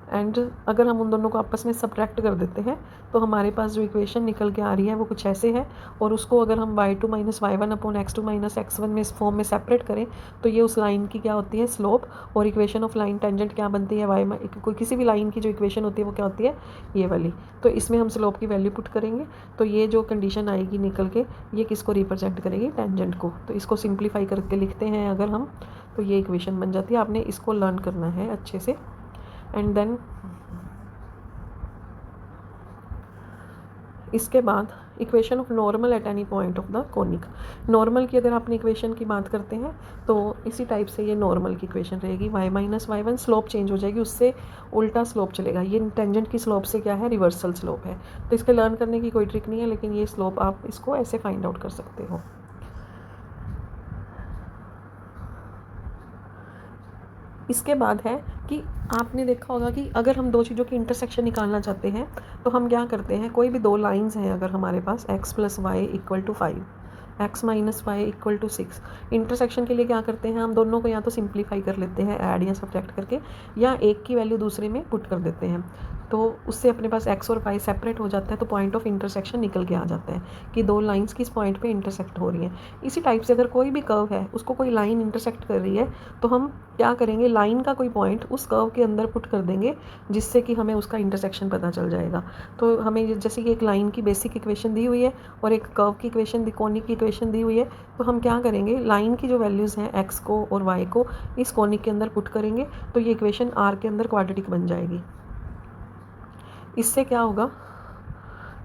and अगर हम उन दोनों को आपस में सब्ट्रैक्ट कर देते हैं तो हमारे पास जो इक्वेशन निकल के आ रही है वो कुछ ऐसे है। और उसको अगर हम y2 minus y1 upon x2 minus x1 में इस फॉर्म में सेपरेट करें तो ये उस लाइन की क्या होती है, स्लोप। और इक्वेशन ऑफ लाइन टेंजेंट क्या बनती है, कोई किसी भी लाइन की जो इक्वेशन होती है वो क्या होती है, ये वाली। तो इसमें हम स्लोप की वैल्यू पुट करेंगे, तो ये जो कंडीशन आएगी निकल के, ये किसको रिप्रेजेंट करेगी, टेंजेंट को। तो इसको सिंप्लीफाई करके लिखते हैं अगर हम, तो ये इक्वेशन बन जाती है। आपने इसको लर्न करना है अच्छे से। एंड देन इसके बाद equation of normal at any point of the conic. Normal की अगर आपने इक्वेशन की बात करते हैं तो इसी टाइप से ये नॉर्मल की इक्वेशन रहेगी, y minus y1, slope change हो जाएगी, उससे उल्टा स्लोप चलेगा। ये टेंजेंट की स्लोप से क्या है, रिवर्सल स्लोप है। तो इसके लर्न करने की कोई ट्रिक नहीं है, लेकिन ये स्लोप आप इसको ऐसे फाइंड आउट कर सकते हो। इसके बाद है कि आपने देखा होगा कि अगर हम दो चीज़ों की इंटरसेक्शन निकालना चाहते हैं तो हम क्या करते हैं, कोई भी दो लाइंस हैं अगर हमारे पास x plus y equal to 5, x minus y equal to 6, intersection के लिए क्या करते हैं, हम दोनों को या तो सिंप्लीफाई कर लेते हैं ऐड या सब्ट्रैक्ट करके, या एक की वैल्यू दूसरे में पुट कर देते हैं। तो उससे अपने पास x और y सेपरेट हो जाता है, तो पॉइंट ऑफ इंटरसेक्शन निकल के आ जाता है कि दो लाइंस किस पॉइंट पे इंटरसेक्ट हो रही हैं। इसी टाइप से अगर कोई भी कर्व है, उसको कोई लाइन इंटरसेक्ट कर रही है, तो हम क्या करेंगे, लाइन का कोई पॉइंट उस कर्व के अंदर पुट कर देंगे, जिससे कि हमें उसका इंटरसेक्शन पता चल जाएगा। तो हमें जैसे कि एक लाइन की बेसिक इक्वेशन दी हुई है और एक कर्व की इक्वेशन, कोनिक की इक्वेशन दी हुई है, तो हम क्या करेंगे, लाइन की जो वैल्यूज़ हैं x को और y को इस कोनिक के अंदर पुट करेंगे, तो ये इक्वेशन r के अंदर क्वाड्रेटिक बन जाएगी। इससे क्या होगा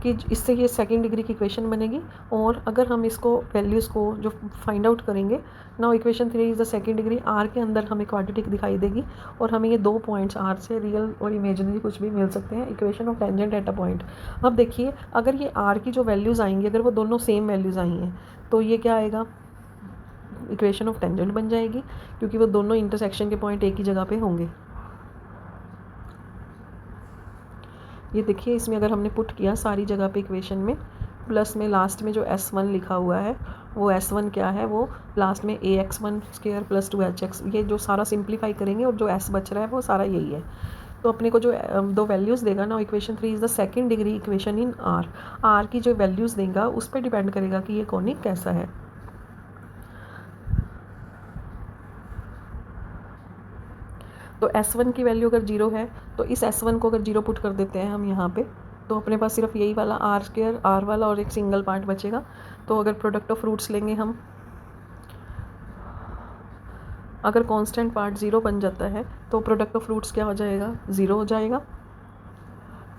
कि इससे ये सेकंड डिग्री की इक्वेशन बनेगी। और अगर हम इसको वैल्यूज़ को जो फाइंड आउट करेंगे, now equation 3 is the second degree, R के अंदर हमें क्वाड्रेटिक दिखाई देगी, और हमें ये दो पॉइंट्स आर से रियल और इमेजिनरी कुछ भी मिल सकते हैं। Equation of tangent at a point. अब देखिए, अगर ये आर की जो वैल्यूज़ आएंगी, अगर वो दोनों सेम वैल्यूज़ आई हैं, तो ये क्या आएगा, इक्वेशन ऑफ टेंजेंट बन जाएगी, क्योंकि वो दोनों इंटरसेक्शन के पॉइंट एक ही जगह पे होंगे। ये देखिए, इसमें अगर हमने पुट किया सारी जगह पे इक्वेशन में, प्लस में लास्ट में जो S1 लिखा हुआ है, वो S1 क्या है, वो लास्ट में ax1 स्क्वायर प्लस 2hx, ये जो सारा सिंप्लीफाई करेंगे और जो s बच रहा है वो सारा यही है। तो अपने को जो दो वैल्यूज़ देगा ना, equation 3 is the second degree equation in are की जो वैल्यूज़ देगा उस पर डिपेंड करेगा कि ये कोनिक कैसा है। तो S1 की वैल्यू अगर 0 है तो इस S1 को अगर 0 पुट कर देते हैं हम यहाँ पे, तो अपने पास सिर्फ यही वाला आर स्क्वायर, आर वाला और एक सिंगल पार्ट बचेगा। तो अगर प्रोडक्ट ऑफ रूट्स लेंगे हम, अगर कांस्टेंट पार्ट 0 बन जाता है तो प्रोडक्ट ऑफ रूट्स क्या हो जाएगा, 0 हो जाएगा।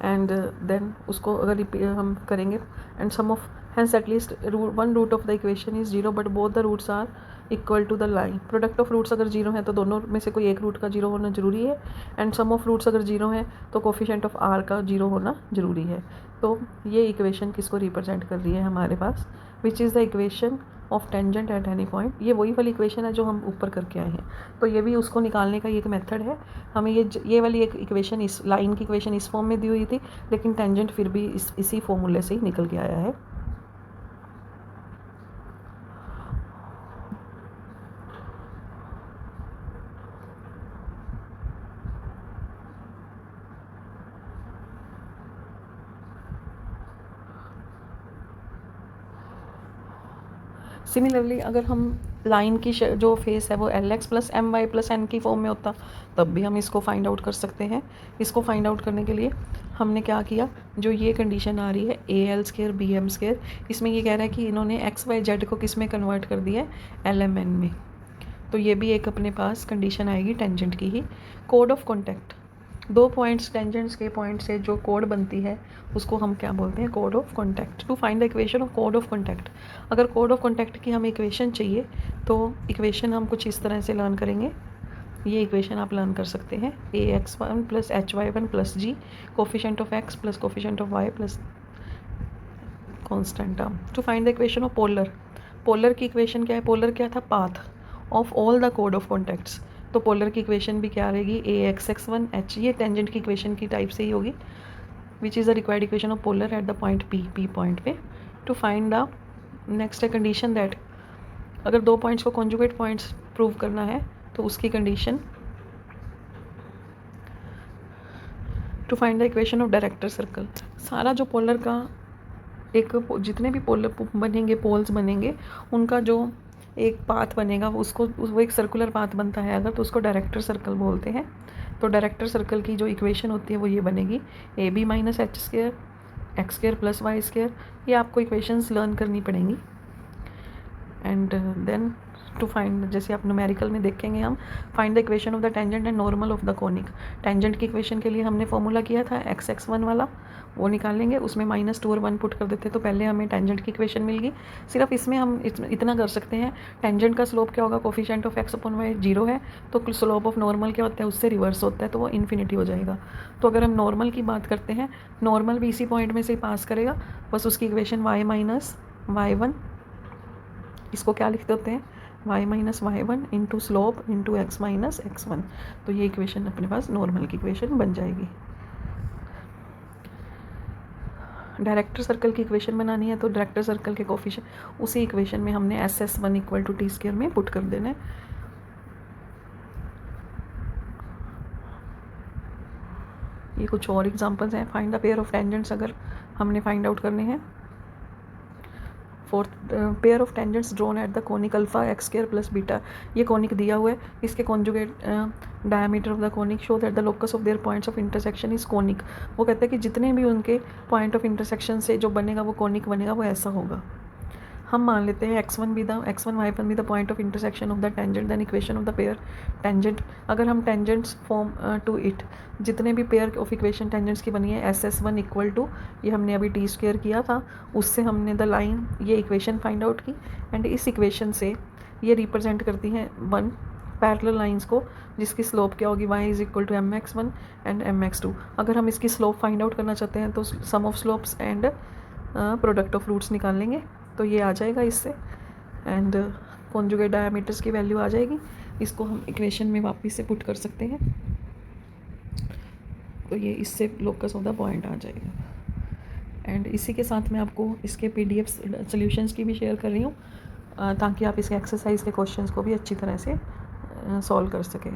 एंड देन उसको अगर हम करेंगे, and sum of hence at least one root of the equation is 0 but both the roots are equal to the line। Product of roots अगर 0 है तो दोनों में से कोई एक रूट का 0 होना जरूरी है, एंड सम ऑफ रूट्स अगर 0 है तो कोफिशिएंट ऑफ r का 0 होना जरूरी है। तो ये इक्वेशन किसको रिप्रेजेंट कर रही है हमारे पास, which is the equation of tangent at any point. ये वही वाली इक्वेशन है जो हम ऊपर करके आए हैं। तो ये भी उसको निकालने का एक मेथड है। हमें ये वाली एक इक्वेशन, इस लाइन की इक्वेशन इस फॉर्म में दी हुई थी, लेकिन टेंजेंट फिर भी इसी फॉर्मूले से ही निकल के आया है। सिमिलरली अगर हम लाइन की जो फेस है वो LX plus MY plus N की फॉर्म में होता, तब भी हम इसको फाइंड आउट कर सकते हैं। इसको फाइंड आउट करने के लिए हमने क्या किया, जो ये कंडीशन आ रही है AL स्क्वायर BM स्क्वायर, इसमें ये कह रहा है कि इन्होंने XYZ को किस में कन्वर्ट कर दिया है, LMN में। तो ये भी एक अपने पास कंडीशन आएगी टेंजेंट की ही। कोड ऑफ कॉन्टैक्ट, दो पॉइंट्स टेंजेंट्स के पॉइंट से जो कोड बनती है उसको हम क्या बोलते हैं, कोड of contact. To find the equation of कोड ऑफ कॉन्टैक्ट, अगर कोड ऑफ कॉन्टैक्ट की हमें इक्वेशन चाहिए तो इक्वेशन हम कुछ इस तरह से लर्न करेंगे ये इक्वेशन आप लर्न कर सकते हैं। ax1 plus hy1 plus g, coefficient of x plus coefficient of y plus constant term. To find the equation of polar, polar की इक्वेशन क्या है? पोलर क्या था? पाथ ऑफ ऑल द कोड ऑफ कॉन्टैक्ट्स। तो पोलर की इक्वेशन भी क्या रहेगी? ax(x1) h, ये टेंजेंट की इक्वेशन की टाइप से ही होगी, विच is the required equation of polar at the point p point पे। टू फाइंड द नेक्स्ट है कंडीशन दैट, अगर दो पॉइंट्स को कॉन्जुगेट पॉइंट्स प्रूव करना है तो उसकी condition, to find the equation of director circle. सारा जो पोलर का एक, जितने भी पोलर बनेंगे, पोल्स बनेंगे, उनका जो एक पाथ बनेगा उसको, वो एक सर्कुलर पाथ बनता है अगर, तो उसको डायरेक्टर सर्कल बोलते हैं। तो डायरेक्टर सर्कल की जो इक्वेशन होती है वो ये बनेगी, ab minus H square x square plus y square. ये आपको इक्वेशंस लर्न करनी पड़ेंगी। एंड देन टू फाइंड, जैसे आप न्यूमेरिकल में देखेंगे हम, find the equation of the tangent and normal of the conic. Tangent की इक्वेशन के लिए हमने फॉर्मूला किया था x(x1) वाला, वो निकालेंगे, उसमें -2 और 1 पुट कर देते तो पहले हमें टेंजेंट की इक्वेशन मिल गई। सिर्फ इसमें हम इतना कर सकते हैं, टेंजेंट का स्लोप क्या होगा? Coefficient of x upon y 0 है, तो स्लोप ऑफ नॉर्मल क्या होता है? उससे रिवर्स होता है, तो वो इन्फिनिटी हो जाएगा। तो अगर हम नॉर्मल की बात करते हैं, नॉर्मल भी इसी पॉइंट में से पास करेगा, बस उसकी इक्वेशन y माइनस y1, इसको क्या लिखते होते हैं? y minus y1 into slope into x minus x1। तो ये इक्वेशन अपने पास नॉर्मल की इक्वेशन बन जाएगी। डायरेक्टर सर्कल की इक्वेशन बनानी है तो डायरेक्टर सर्कल के कोफिशिएंट उसी इक्वेशन में हमने SS1 इक्वल टू t² में पुट कर देना है। ये कुछ और एग्जांपल्स हैं। Find the pair of tangents अगर हमने फाइंड आउट करने हैं। Fourth, pair of tangents drawn at the conic alpha x square plus beta. ये कोनिक दिया हुआ है, इसके conjugate diameter of the conic show that the locus of their points of intersection is conic. वो कहते हैं कि जितने भी उनके पॉइंट ऑफ इंटरसेक्शन से जो बनेगा वो कोनिक बनेगा, वो ऐसा होगा। हम मान लेते हैं x1 y1 be the point of intersection of the tangent, then equation of the pair tangent. अगर हम टेंजेंट्स फॉर्म टू इट, जितने भी पेयर ऑफ इक्वेशन टेंजेंट्स की बनी है, SS1 इक्वल टू, ये हमने अभी t² किया था, उससे हमने द लाइन, ये इक्वेशन फाइंड आउट की। एंड इस इक्वेशन से ये रिप्रेजेंट करती हैं 1 पैरेलल लाइंस को, जिसकी स्लोप क्या होगी? y is equal to mx1 and mx2। अगर हम इसकी स्लोप फाइंड आउट करना चाहते हैं तो some of slopes and product of roots निकाल लेंगे, तो ये आ जाएगा इससे। एंड कॉन्जुगेट डायमीटर्स की वैल्यू आ जाएगी, इसको हम इक्वेशन में वापस से पुट कर सकते हैं, तो ये इससे लोकस ऑफ द पॉइंट आ जाएगा। एंड इसी के साथ मैं आपको इसके PDF सॉल्यूशंस की भी शेयर कर रही हूँ, ताकि आप इसके एक्सरसाइज के क्वेश्चंस को भी अच्छी तरह से सॉल्व कर सकें।